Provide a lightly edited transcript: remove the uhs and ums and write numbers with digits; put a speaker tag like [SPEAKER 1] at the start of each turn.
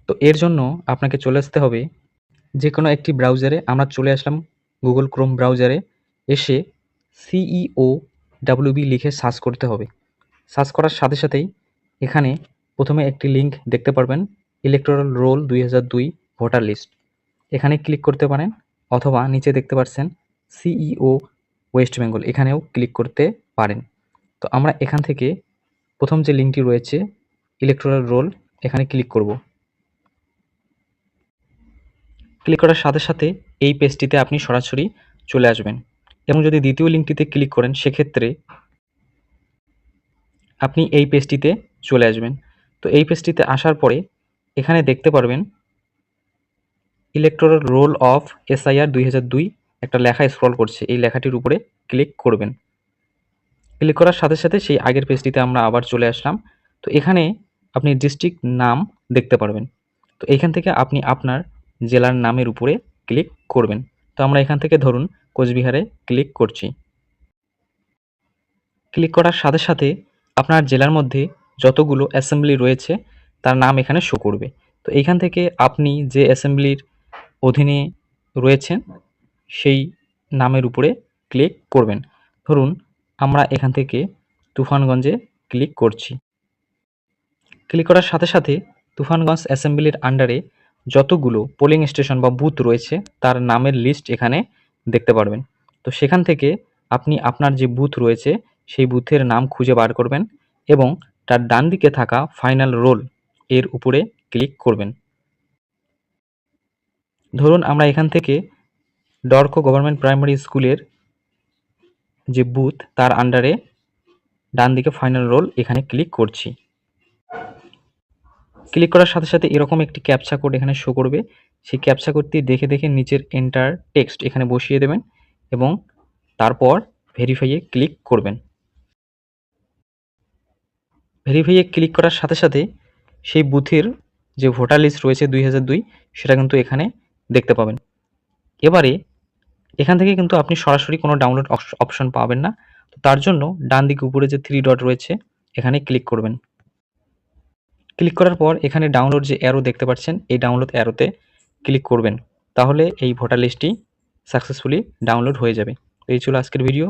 [SPEAKER 1] তো এর জন্য আপনাকে চলে আসতে হবে যে কোনো একটি ব্রাউজারে। আমরা চলে আসলাম গুগল ক্রোম ব্রাউজারে। এসে CEOWB লিখে সার্চ করতে হবে। সার্চ করার সাথে সাথেই এখানে প্রথমে একটি লিঙ্ক দেখতে পারবেন, ইলেকটোরাল রোল 2002 ভোটার লিস্ট। এখানে ক্লিক করতে পারেন, অথবা নিচে দেখতে পাচ্ছেন CEO ওয়েস্ট বেঙ্গল, এখানেও ক্লিক করতে পারেন। তো আমরা এখান থেকে প্রথম যে লিঙ্কটি রয়েছে ইলেকটোরাল রোল, এখানে ক্লিক করব। ক্লিক করার সাথে সাথে এই পেজটিতে আপনি সরাসরি চলে আসবেন, এবং যদি দ্বিতীয় লিঙ্কটিতে ক্লিক করেন সেক্ষেত্রে আপনি এই পেজটিতে চলে আসবেন। তো এই পেজটিতে আসার পরে এখানে দেখতে পারবেন ইলেকটোরাল রোল অফ SIR 2002 একটা লেখা স্ক্রল করছে, এই লেখাটির উপরে ক্লিক করবেন। ক্লিক করার সাথে সাথে সেই আগের পেজটিতে আমরা আবার চলে আসলাম। তো এখানে আপনি ডিস্ট্রিক্ট নাম দেখতে পারবেন। তো এখান থেকে আপনি আপনার জেলার নামের উপরে ক্লিক করবেন। তো আমরা এখান থেকে ধরুন কোচবিহারে ক্লিক করছি। ক্লিক করার সাথে সাথে আপনার জেলার মধ্যে যতগুলো অ্যাসেম্বলি রয়েছে তার নাম এখানে শো করবে। তো এইখান থেকে আপনি যে অ্যাসেম্বলির অধীনে রয়েছেন সেই নামের উপরে ক্লিক করবেন। ধরুন আমরা এখান থেকে তুফানগঞ্জে ক্লিক করছি। ক্লিক করার সাথে সাথে তুফানগঞ্জ অ্যাসেম্বলির আন্ডারে যতগুলো পোলিং স্টেশন বা বুথ রয়েছে তার নামের লিস্ট এখানে দেখতে পারবেন। তো সেখান থেকে আপনি আপনার যে বুথ রয়েছে সেই বুথের নাম খুঁজে বার করবেন এবং তার ডান দিকে থাকা ফাইনাল রোল এর উপরে ক্লিক করবেন। ধরুন আমরা এখান থেকে ডরকো গভর্নমেন্ট প্রাইমারি স্কুলের যে বুথ তার আন্ডারে ডান দিকে ফাইনাল রোল এখানে ক্লিক করছি। ক্লিক করার সাথে সাথে এরকম একটি ক্যাপচা কোড এখানে শো করবে। সেই ক্যাপচা কোডটি দেখে দেখে নিচের এন্টার টেক্সট এখানে বসিয়ে দেবেন এবং তারপর ভেরিফাইয়ে ক্লিক করবেন। ভেরিফাইয়ে ক্লিক করার সাথে সাথে সেই বুথের যে ভোটার লিস্ট রয়েছে 2002 সেটা কিন্তু এখানে দেখতে পাবেন। এবারে এখান থেকে কিন্তু আপনি সরাসরি কোনো ডাউনলোড অপশন পাবেন না। তো তার জন্য ডান দিকে উপরে যে 3 ডট রয়েছে এখানে ক্লিক করবেন। ক্লিক করার পর এখানে ডাউনলোড যে অ্যারো দেখতে পাচ্ছেন এই ডাউনলোড অ্যারোতে ক্লিক করবেন, তাহলে এই ভোটার লিস্টটি সাকসেসফুলি ডাউনলোড হয়ে যাবে। তো এই ছিল আজকের ভিডিও।